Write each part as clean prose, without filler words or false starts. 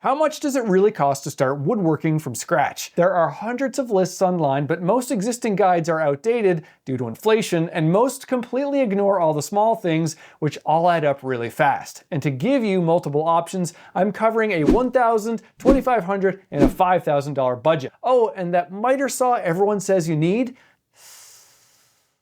How much does it really cost to start woodworking from scratch? There are hundreds of lists online, but most existing guides are outdated due to inflation, and most completely ignore all the small things, which all add up really fast. And to give you multiple options, I'm covering a $1,000, $2,500, and a $5,000 budget. Oh, and that miter saw everyone says you need?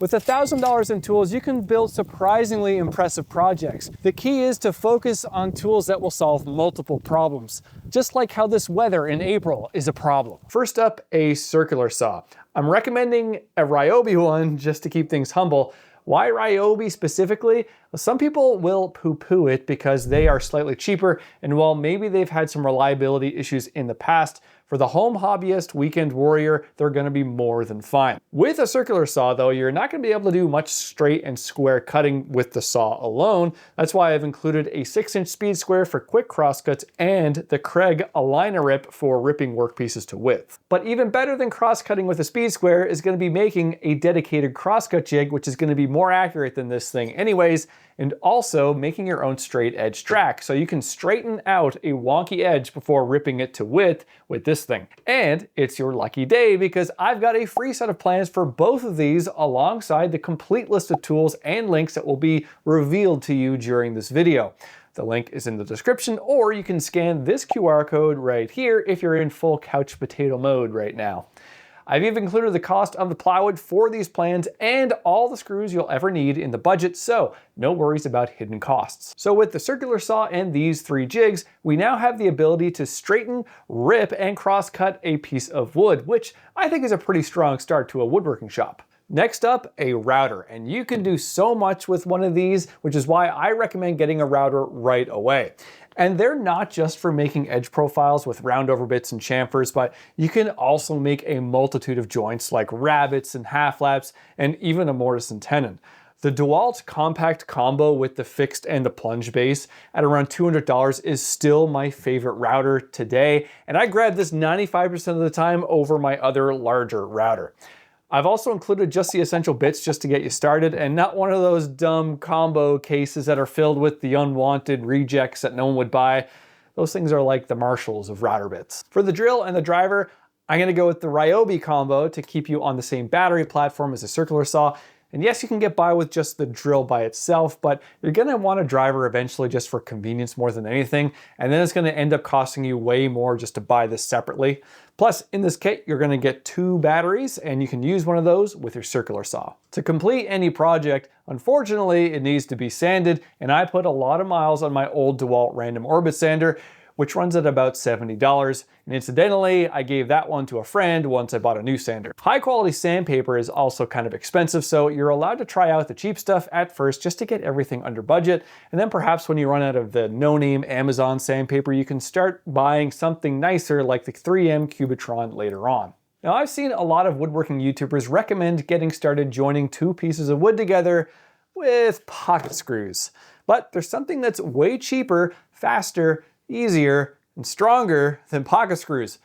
With $1,000 in tools, you can build surprisingly impressive projects. The key is to focus on tools that will solve multiple problems, just like how this weather in April is a problem. First up, a circular saw. I'm recommending a Ryobi one just to keep things humble. Why Ryobi specifically? Well, some people will poo-poo it because they are slightly cheaper, and while maybe they've had some reliability issues in the past, for the home hobbyist weekend warrior, they're gonna be more than fine. With a circular saw though, you're not gonna be able to do much straight and square cutting with the saw alone. That's why I've included a 6-inch speed square for quick crosscuts and the Craig aligner rip for ripping workpieces to width. But even better than cross-cutting with a speed square is gonna be making a dedicated crosscut jig, which is gonna be more accurate than this thing anyways, and also making your own straight edge track, so you can straighten out a wonky edge before ripping it to width with this thing. And it's your lucky day because I've got a free set of plans for both of these alongside the complete list of tools and links that will be revealed to you during this video. The link is in the description, or you can scan this QR code right here if you're in full couch potato mode right now. I've even included the cost of the plywood for these plans and all the screws you'll ever need in the budget, so no worries about hidden costs. So with the circular saw and these 3 jigs, we now have the ability to straighten, rip, and cross-cut a piece of wood, which I think is a pretty strong start to a woodworking shop. Next up, a router, and you can do so much with one of these, which is why I recommend getting a router right away. And they're not just for making edge profiles with roundover bits and chamfers, but you can also make a multitude of joints like rabbets and half-laps and even a mortise and tenon. The DeWalt compact combo with the fixed and the plunge base at around $200 is still my favorite router today, and I grab this 95% of the time over my other larger router. I've also included just the essential bits just to get you started, and not one of those dumb combo cases that are filled with the unwanted rejects that no one would buy. Those things are like the Marshalls of router bits. For the drill and the driver, I'm gonna go with the Ryobi combo to keep you on the same battery platform as a circular saw. And yes, you can get by with just the drill by itself, but you're gonna want a driver eventually just for convenience more than anything, and then it's gonna end up costing you way more just to buy this separately. Plus, in this kit, you're gonna get 2 batteries, and you can use one of those with your circular saw. To complete any project, unfortunately, it needs to be sanded, and I put a lot of miles on my old DeWalt random orbit sander, which runs at about $70. And incidentally, I gave that one to a friend once I bought a new sander. High quality sandpaper is also kind of expensive, so you're allowed to try out the cheap stuff at first just to get everything under budget. And then perhaps when you run out of the no-name Amazon sandpaper, you can start buying something nicer like the 3M Cubitron later on. Now, I've seen a lot of woodworking YouTubers recommend getting started joining 2 pieces of wood together with pocket screws. But there's something that's way cheaper, faster, easier, and stronger than pocket screws.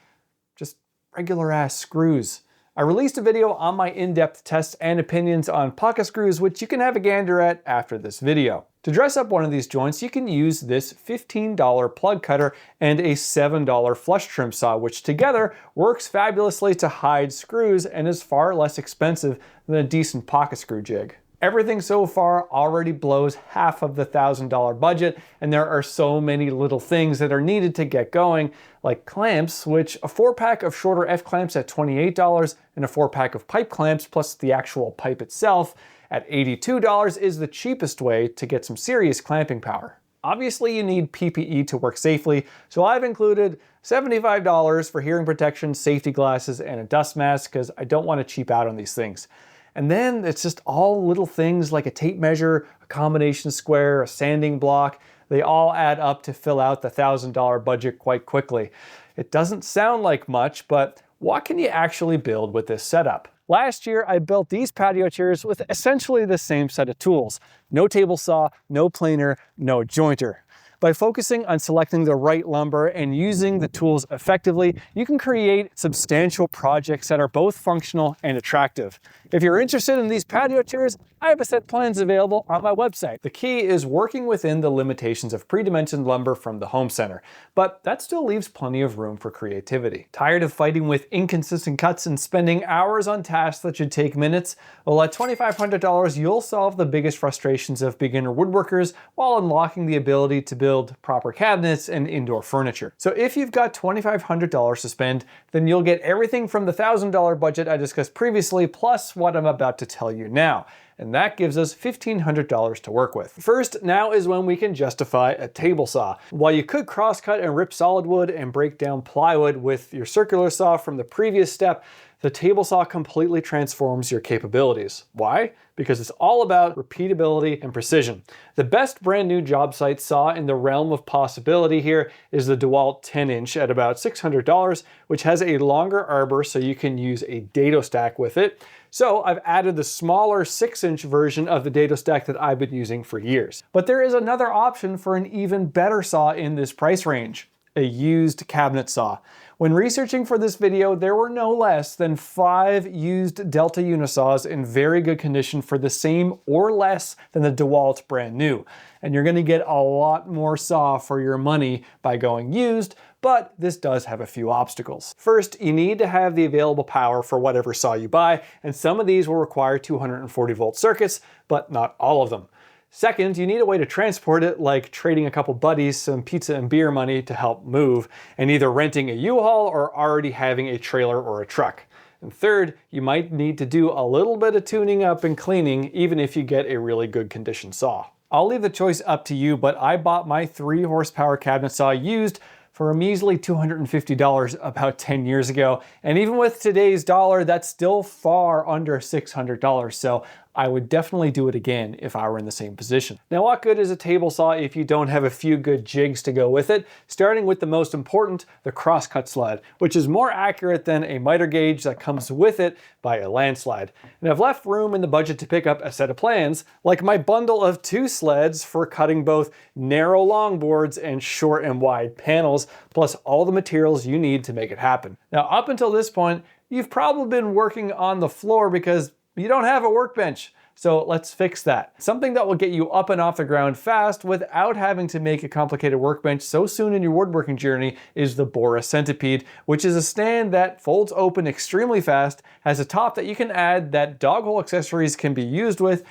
Just regular ass screws. I released a video on my in-depth tests and opinions on pocket screws, which you can have a gander at after this video. To dress up one of these joints, you can use this $15 plug cutter and a $7 flush trim saw, which together works fabulously to hide screws and is far less expensive than a decent pocket screw jig. Everything so far already blows half of the $1,000 budget, and there are so many little things that are needed to get going, like clamps, which a 4-pack of shorter F-clamps at $28 and a 4-pack of pipe clamps plus the actual pipe itself at $82 is the cheapest way to get some serious clamping power. Obviously you need PPE to work safely, so I've included $75 for hearing protection, safety glasses, and a dust mask because I don't want to cheap out on these things. And then it's just all little things like a tape measure, a combination square, a sanding block. They all add up to fill out the $1,000 budget quite quickly. It doesn't sound like much, but what can you actually build with this setup? Last year, I built these patio chairs with essentially the same set of tools. No table saw, no planer, no jointer. By focusing on selecting the right lumber and using the tools effectively, you can create substantial projects that are both functional and attractive. If you're interested in these patio chairs, I have a set of plans available on my website. The key is working within the limitations of pre-dimensioned lumber from the home center, but that still leaves plenty of room for creativity. Tired of fighting with inconsistent cuts and spending hours on tasks that should take minutes? Well, at $2,500, you'll solve the biggest frustrations of beginner woodworkers while unlocking the ability to build proper cabinets and indoor furniture. So if you've got $2,500 to spend, then you'll get everything from the $1,000 budget I discussed previously, plus what I'm about to tell you now. And that gives us $1,500 to work with. First, now is when we can justify a table saw. While you could crosscut and rip solid wood and break down plywood with your circular saw from the previous step, the table saw completely transforms your capabilities. Why? Because it's all about repeatability and precision. The best brand new job site saw in the realm of possibility here is the DeWalt 10-inch at about $600, which has a longer arbor so you can use a dado stack with it. So I've added the smaller 6-inch version of the dado stack that I've been using for years. But there is another option for an even better saw in this price range: a used cabinet saw. When researching for this video, there were no less than 5 used Delta Unisaws in very good condition for the same or less than the DeWalt brand new. And you're gonna get a lot more saw for your money by going used, but this does have a few obstacles. First, you need to have the available power for whatever saw you buy, and some of these will require 240 volt circuits, but not all of them. Second, you need a way to transport it, like trading a couple buddies some pizza and beer money to help move, and either renting a U-Haul or already having a trailer or a truck. And third, you might need to do a little bit of tuning up and cleaning, even if you get a really good condition saw. I'll leave the choice up to you, but I bought my 3 horsepower cabinet saw used for a measly $250 about 10 years ago. And even with today's dollar, that's still far under $600. So I would definitely do it again if I were in the same position. Now, what good is a table saw if you don't have a few good jigs to go with it? Starting with the most important, the crosscut sled, which is more accurate than a miter gauge that comes with it by a landslide. And I've left room in the budget to pick up a set of plans, like my bundle of 2 sleds for cutting both narrow longboards and short and wide panels, plus all the materials you need to make it happen. Now, up until this point, you've probably been working on the floor because you don't have a workbench. So let's fix that. Something that will get you up and off the ground fast without having to make a complicated workbench so soon in your woodworking journey is the Bora Centipede, which is a stand that folds open extremely fast, has a top that you can add that dog hole accessories can be used with,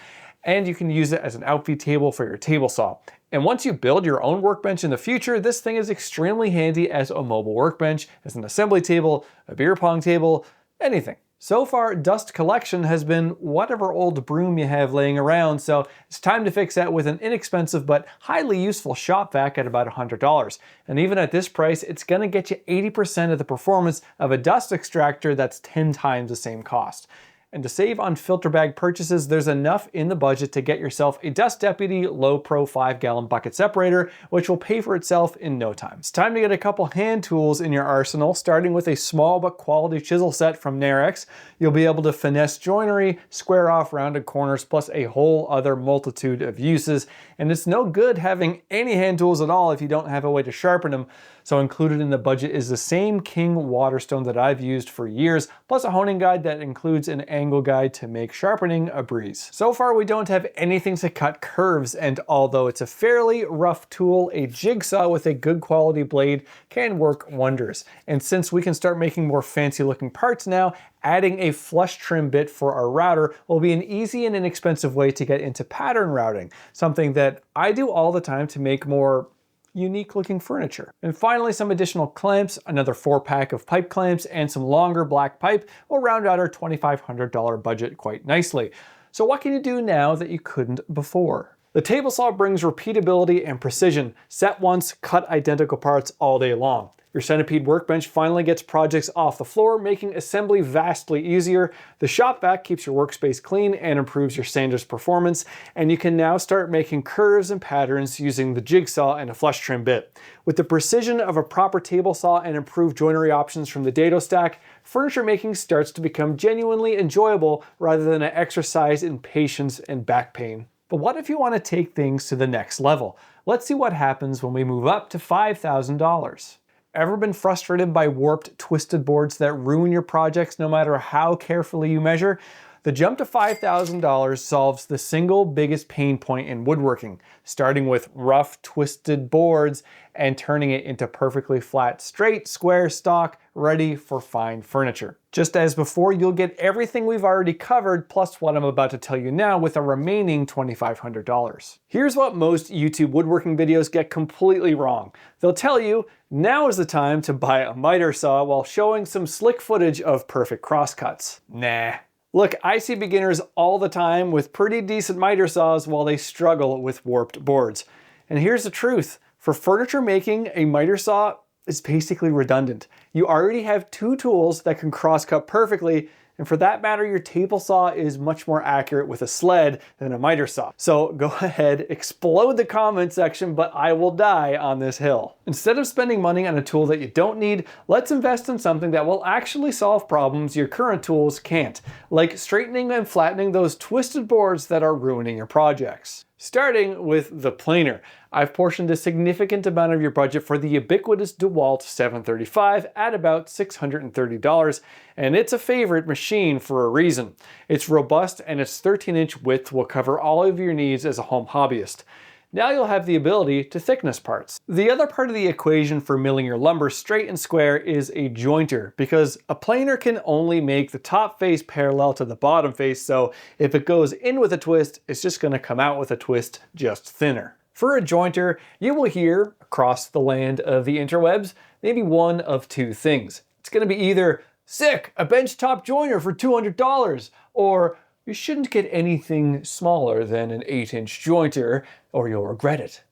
and you can use it as an outfeed table for your table saw. And once you build your own workbench in the future, this thing is extremely handy as a mobile workbench, as an assembly table, a beer pong table, anything. So far, dust collection has been whatever old broom you have laying around, so it's time to fix that with an inexpensive but highly useful shop vac at about $100. And even at this price, it's gonna get you 80% of the performance of a dust extractor that's 10 times the same cost. And to save on filter bag purchases, there's enough in the budget to get yourself a Dust Deputy Low Pro 5-gallon bucket separator, which will pay for itself in no time. It's time to get a couple hand tools in your arsenal, starting with a small but quality chisel set from Narex. You'll be able to finesse joinery, square off rounded corners, plus a whole other multitude of uses. And it's no good having any hand tools at all if you don't have a way to sharpen them. So included in the budget is the same King Waterstone that I've used for years, plus a honing guide that includes an angle guide to make sharpening a breeze. So far, we don't have anything to cut curves, and although it's a fairly rough tool, a jigsaw with a good quality blade can work wonders. And since we can start making more fancy looking parts now, adding a flush trim bit for our router will be an easy and inexpensive way to get into pattern routing, something that I do all the time to make more unique looking furniture. And finally, some additional clamps, another 4-pack of pipe clamps, and some longer black pipe will round out our $2,500 budget quite nicely. So what can you do now that you couldn't before? The table saw brings repeatability and precision. Set once, cut identical parts all day long. Your Centipede workbench finally gets projects off the floor, making assembly vastly easier. The shop vac keeps your workspace clean and improves your sander's performance, and you can now start making curves and patterns using the jigsaw and a flush trim bit. With the precision of a proper table saw and improved joinery options from the dado stack, furniture making starts to become genuinely enjoyable rather than an exercise in patience and back pain. But what if you want to take things to the next level? Let's see what happens when we move up to $5,000. Ever been frustrated by warped, twisted boards that ruin your projects no matter how carefully you measure? The jump to $5,000 solves the single biggest pain point in woodworking, starting with rough, twisted boards and turning it into perfectly flat, straight, square stock, ready for fine furniture. Just as before, you'll get everything we've already covered, plus what I'm about to tell you now with a remaining $2,500. Here's what most YouTube woodworking videos get completely wrong. They'll tell you, now is the time to buy a miter saw while showing some slick footage of perfect crosscuts. Nah. Look, I see beginners all the time with pretty decent miter saws while they struggle with warped boards. And here's the truth. For furniture making, a miter saw is basically redundant. You already have two tools that can crosscut perfectly, and for that matter, your table saw is much more accurate with a sled than a miter saw. So go ahead, explode the comment section, but I will die on this hill. Instead of spending money on a tool that you don't need, let's invest in something that will actually solve problems your current tools can't, like straightening and flattening those twisted boards that are ruining your projects. Starting with the planer. I've portioned a significant amount of your budget for the ubiquitous DeWalt 735 at about $630, and it's a favorite machine for a reason. It's robust and its 13-inch width will cover all of your needs as a home hobbyist. Now you'll have the ability to thickness parts. The other part of the equation for milling your lumber straight and square is a jointer, because a planer can only make the top face parallel to the bottom face, so if it goes in with a twist, it's just going to come out with a twist, just thinner. For a jointer, you will hear, across the land of the interwebs, maybe one of two things. It's going to be either, sick, a benchtop jointer for $200, or you shouldn't get anything smaller than an 8-inch jointer, or you'll regret it.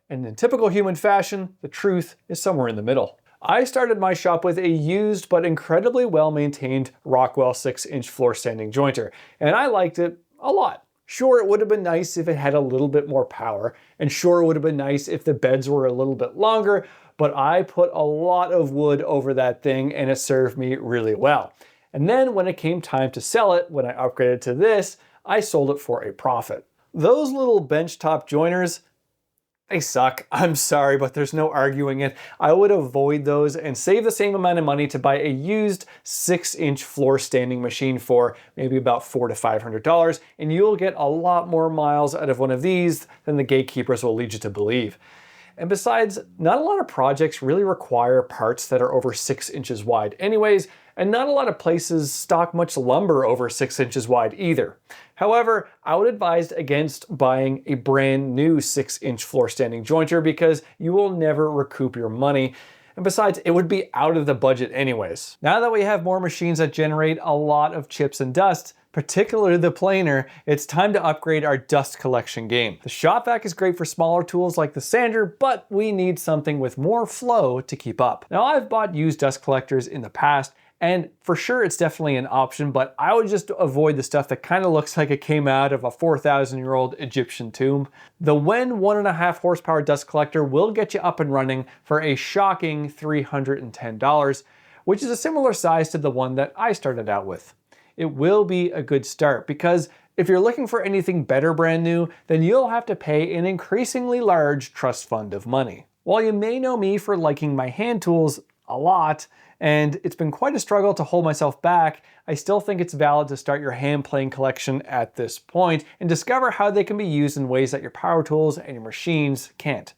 And in typical human fashion, the truth is somewhere in the middle. I started my shop with a used but incredibly well-maintained Rockwell 6-inch floor standing jointer, and I liked it a lot. Sure, it would have been nice if it had a little bit more power, and sure, it would have been nice if the beds were a little bit longer, but I put a lot of wood over that thing and it served me really well. And then when it came time to sell it, when I upgraded to this, I sold it for a profit. Those little benchtop joiners, they suck. I'm sorry, but there's no arguing it. I would avoid those and save the same amount of money to buy a used 6-inch floor standing machine for maybe about $400 to $500, and you'll get a lot more miles out of one of these than the gatekeepers will lead you to believe. And besides, not a lot of projects really require parts that are over 6 inches wide anyways, and not a lot of places stock much lumber over 6 inches wide either. However, I would advise against buying a brand new 6-inch floor standing jointer because you will never recoup your money. And besides, it would be out of the budget anyways. Now that we have more machines that generate a lot of chips and dust, particularly the planer, it's time to upgrade our dust collection game. The shop vac is great for smaller tools like the sander, but we need something with more flow to keep up. Now, I've bought used dust collectors in the past, and for sure it's definitely an option, but I would just avoid the stuff that kind of looks like it came out of a 4,000-year-old Egyptian tomb. The Wen 1.5 horsepower dust collector will get you up and running for a shocking $310, which is a similar size to the one that I started out with. It will be a good start because if you're looking for anything better brand new, then you'll have to pay an increasingly large trust fund of money. While you may know me for liking my hand tools a lot, and it's been quite a struggle to hold myself back, I still think it's valid to start your hand plane collection at this point and discover how they can be used in ways that your power tools and your machines can't.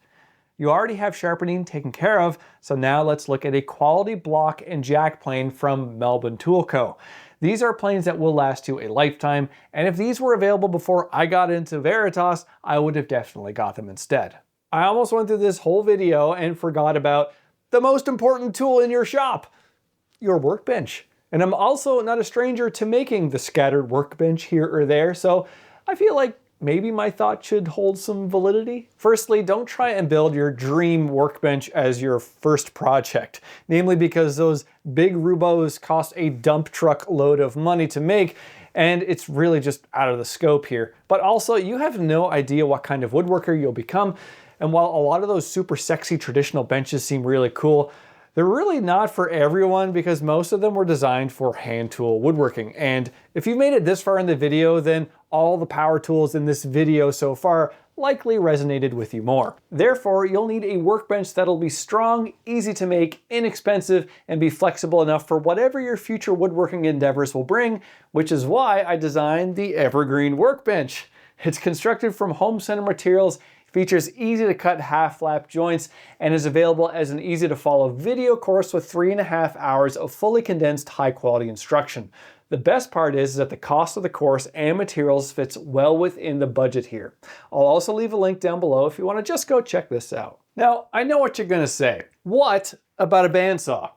You already have sharpening taken care of, so now let's look at a quality block and jack plane from Melbourne Tool Co. These are planes that will last you a lifetime, and if these were available before I got into Veritas, I would have definitely got them instead. I almost went through this whole video and forgot about the most important tool in your shop, your workbench. And I'm also not a stranger to making the scattered workbench here or there, so I feel like maybe my thought should hold some validity. Firstly, don't try and build your dream workbench as your first project, namely because those big Rubos cost a dump truck load of money to make, and it's really just out of the scope here. But also, you have no idea what kind of woodworker you'll become, and while a lot of those super sexy traditional benches seem really cool, They're really not for everyone because most of them were designed for hand tool woodworking. And if you've made it this far in the video, then all the power tools in this video so far likely resonated with you more. Therefore, you'll need a workbench that'll be strong, easy to make, inexpensive, and be flexible enough for whatever your future woodworking endeavors will bring, which is why I designed the Evergreen Workbench. It's constructed from home center materials, features easy to cut half-lap joints, and is available as an easy to follow video course with 3.5 hours of fully condensed high quality instruction. The best part is that the cost of the course and materials fits well within the budget here. I'll also leave a link down below if you want to just go check this out. Now, I know what you're gonna say. What about a bandsaw?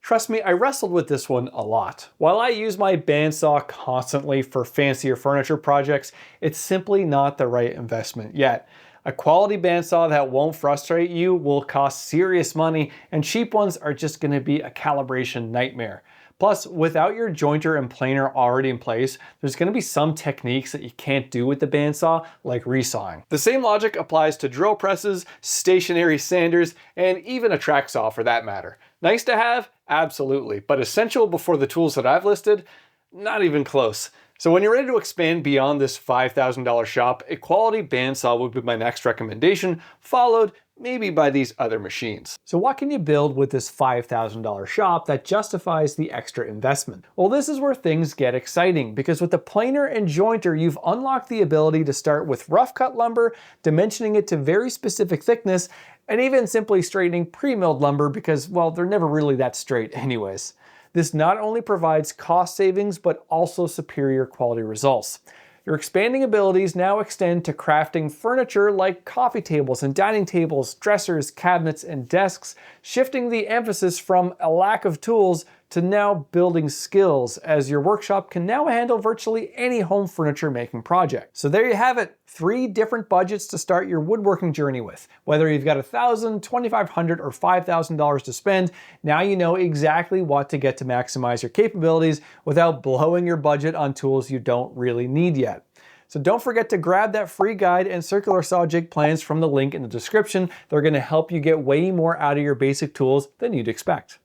Trust me, I wrestled with this one a lot. While I use my bandsaw constantly for fancier furniture projects, it's simply not the right investment yet. A quality bandsaw that won't frustrate you will cost serious money, and cheap ones are just gonna be a calibration nightmare. Plus, without your jointer and planer already in place, there's gonna be some techniques that you can't do with the bandsaw, like resawing. The same logic applies to drill presses, stationary sanders, and even a track saw for that matter. Nice to have? Absolutely. But essential before the tools that I've listed? Not even close. So when you're ready to expand beyond this $5,000 shop, a quality bandsaw would be my next recommendation, followed maybe by these other machines. So what can you build with this $5,000 shop that justifies the extra investment? Well, this is where things get exciting, because with the planer and jointer, you've unlocked the ability to start with rough cut lumber, dimensioning it to very specific thickness, and even simply straightening pre-milled lumber because, well, they're never really that straight anyways. This not only provides cost savings, but also superior quality results. Your expanding abilities now extend to crafting furniture like coffee tables and dining tables, dressers, cabinets, and desks, shifting the emphasis from a lack of tools to now building skills, as your workshop can now handle virtually any home furniture making project. So there you have it, 3 different budgets to start your woodworking journey with. Whether you've got $1,000, $2,500, or $5,000 to spend, now you know exactly what to get to maximize your capabilities without blowing your budget on tools you don't really need yet. So don't forget to grab that free guide and circular saw jig plans from the link in the description. They're gonna help you get way more out of your basic tools than you'd expect.